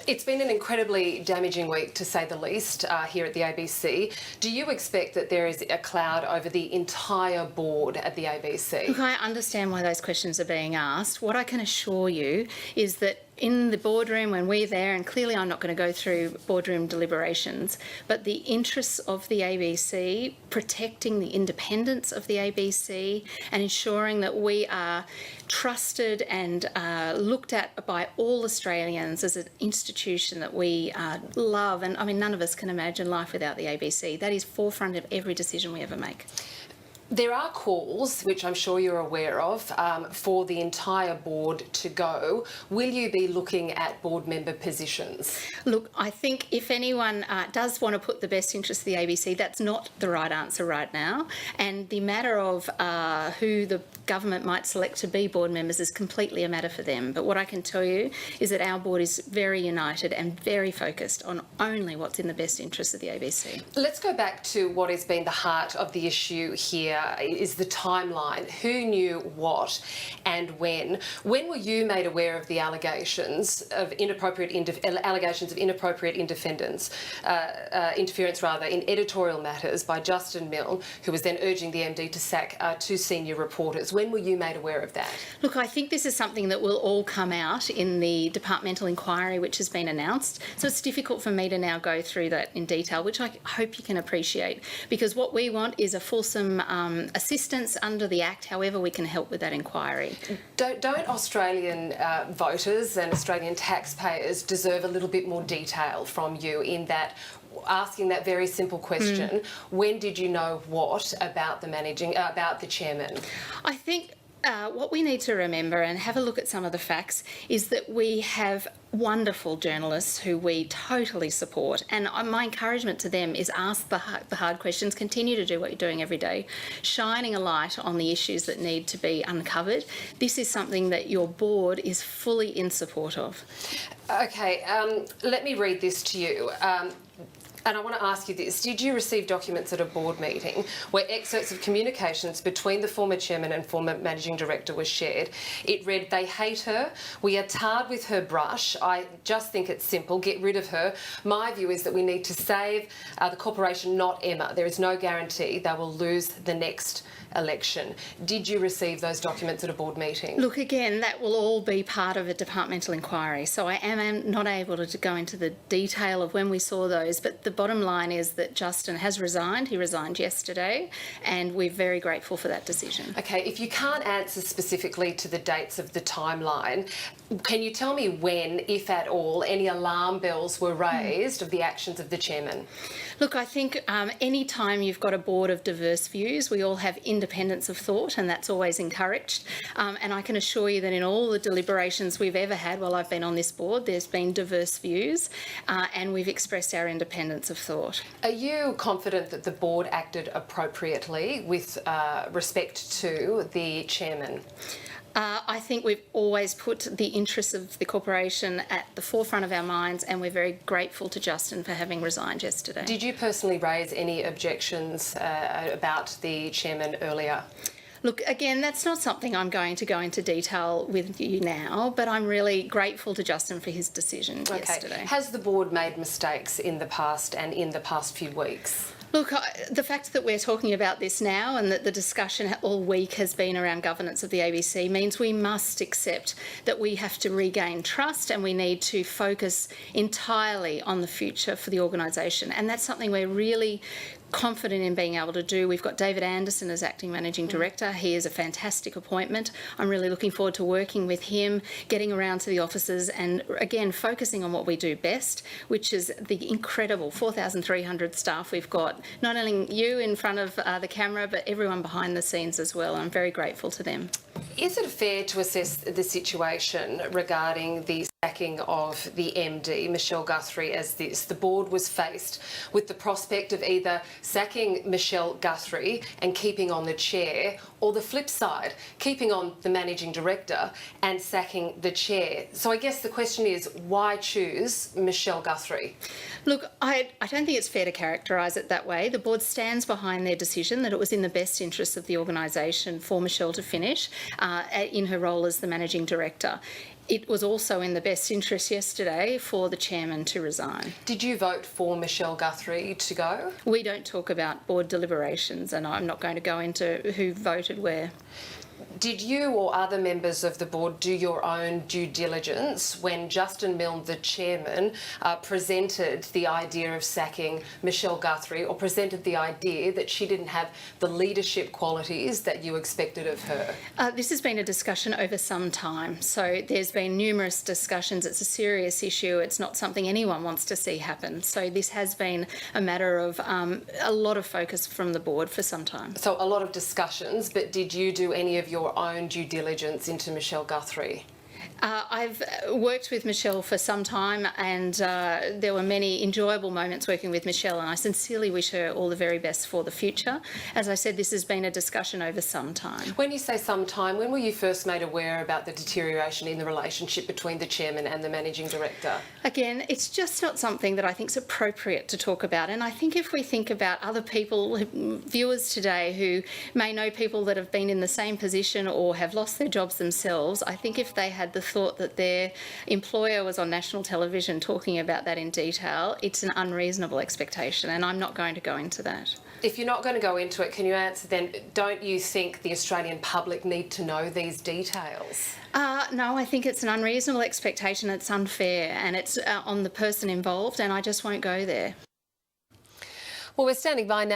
It's been an incredibly damaging week, to say the least, here at the ABC. Do you expect that there is a cloud over the entire board at the ABC? Look, I understand why those questions are being asked. What I can assure you is that in the boardroom when we're there, and clearly I'm not going to go through boardroom deliberations, but the interests of the ABC, protecting the independence of the ABC and ensuring that we are trusted and looked at by all Australians as an institution that we love. And I mean, none of us can imagine life without the ABC. That is forefront of every decision we ever make. There are calls, which I'm sure you're aware of, for the entire board to go. Will you be looking at board member positions? Look, I think if anyone does want to put the best interest of the ABC, that's not the right answer right now. And the matter of who the government might select to be board members is completely a matter for them. But what I can tell you is that our board is very united and very focused on only what's in the best interest of the ABC. Let's go back to what has been the heart of the issue here, is the timeline. Who knew what and when? When were you made aware of the allegations of inappropriate interference in editorial matters by Justin Milne, who was then urging the MD to sack 2 senior reporters? When were you made aware of that? Look, I think this is something that will all come out in the departmental inquiry which has been announced. So it's difficult for me to now go through that in detail, which I hope you can appreciate, because what we want is a fulsome assistance under the Act, however we can help with that inquiry. Don't Australian voters and Australian taxpayers deserve a little bit more detail from you in that, asking that very simple question, when did you know what about the chairman? I think what we need to remember and have a look at some of the facts is that we have wonderful journalists who we totally support, and my encouragement to them is ask the hard questions, continue to do what you're doing every day, shining a light on the issues that need to be uncovered. This is something that your board is fully in support of. Okay, let me read this to you. And I want to ask you this. Did you receive documents at a board meeting where excerpts of communications between the former chairman and former managing director were shared? It read, "They hate her. We are tarred with her brush. I just think it's simple. Get rid of her. My view is that we need to save the corporation, not Emma. There is no guarantee they will lose the next election." Did you receive those documents at a board meeting? Look, again, that will all be part of a departmental inquiry, so I am not able to go into the detail of when we saw those, but the bottom line is that Justin has resigned. He resigned yesterday, and we're very grateful for that decision. Okay, if you can't answer specifically to the dates of the timeline, can you tell me when, if at all, any alarm bells were raised of the actions of the chairman? Look, I think any time you've got a board of diverse views, we all have independence of thought, and that's always encouraged. And I can assure you that in all the deliberations we've ever had while I've been on this board, there's been diverse views, and we've expressed our independence of thought. Are you confident that the board acted appropriately with respect to the chairman? I think we've always put the interests of the corporation at the forefront of our minds, and we're very grateful to Justin for having resigned yesterday. Did you personally raise any objections about the chairman earlier? Look, again, that's not something I'm going to go into detail with you now, but I'm really grateful to Justin for his decision yesterday. Has the board made mistakes in the past and in the past few weeks? Look, the fact that we're talking about this now and that the discussion all week has been around governance of the ABC means we must accept that we have to regain trust and we need to focus entirely on the future for the organisation. And that's something we're really confident in being able to do. We've got David Anderson as Acting Managing Director. He is a fantastic appointment. I'm really looking forward to working with him, getting around to the offices and, again, focusing on what we do best, which is the incredible 4,300 staff we've got, not only you in front of the camera, but everyone behind the scenes as well. I'm very grateful to them. Is it fair to assess the situation regarding the sacking of the MD, Michelle Guthrie, as this? The board was faced with the prospect of either sacking Michelle Guthrie and keeping on the chair, or the flip side, keeping on the managing director and sacking the chair. So I guess the question is, why choose Michelle Guthrie? Look, I don't think it's fair to characterise it that way. The board stands behind their decision that it was in the best interests of the organisation for Michelle to finish in her role as the managing director. it was also in the best interest yesterday for the chairman to resign. Did you vote for Michelle Guthrie to go? We don't talk about board deliberations, and I'm not going to go into who voted where. Did you or other members of the board do your own due diligence when Justin Milne, the chairman, presented the idea of sacking Michelle Guthrie, or presented the idea that she didn't have the leadership qualities that you expected of her? This has been a discussion over some time. So there's been numerous discussions. It's a serious issue. It's not something anyone wants to see happen. So this has been a matter of a lot of focus from the board for some time. So a lot of discussions, but did you do any of your own due diligence into Michelle Guthrie? I've worked with Michelle for some time, and there were many enjoyable moments working with Michelle, and I sincerely wish her all the very best for the future. As I said, this has been a discussion over some time. When you say some time, when were you first made aware about the deterioration in the relationship between the chairman and the managing director? Again, it's just not something that I think is appropriate to talk about, and I think if we think about other people, viewers today who may know people that have been in the same position or have lost their jobs themselves, I think if they had the thought that their employer was on national television talking about that in detail, it's an unreasonable expectation, and I'm not going to go into that. If you're not going to go into it, can you answer then, don't you think the Australian public need to know these details? No, I think it's an unreasonable expectation, it's unfair, and it's on the person involved, and I just won't go there. Well, we're standing by now.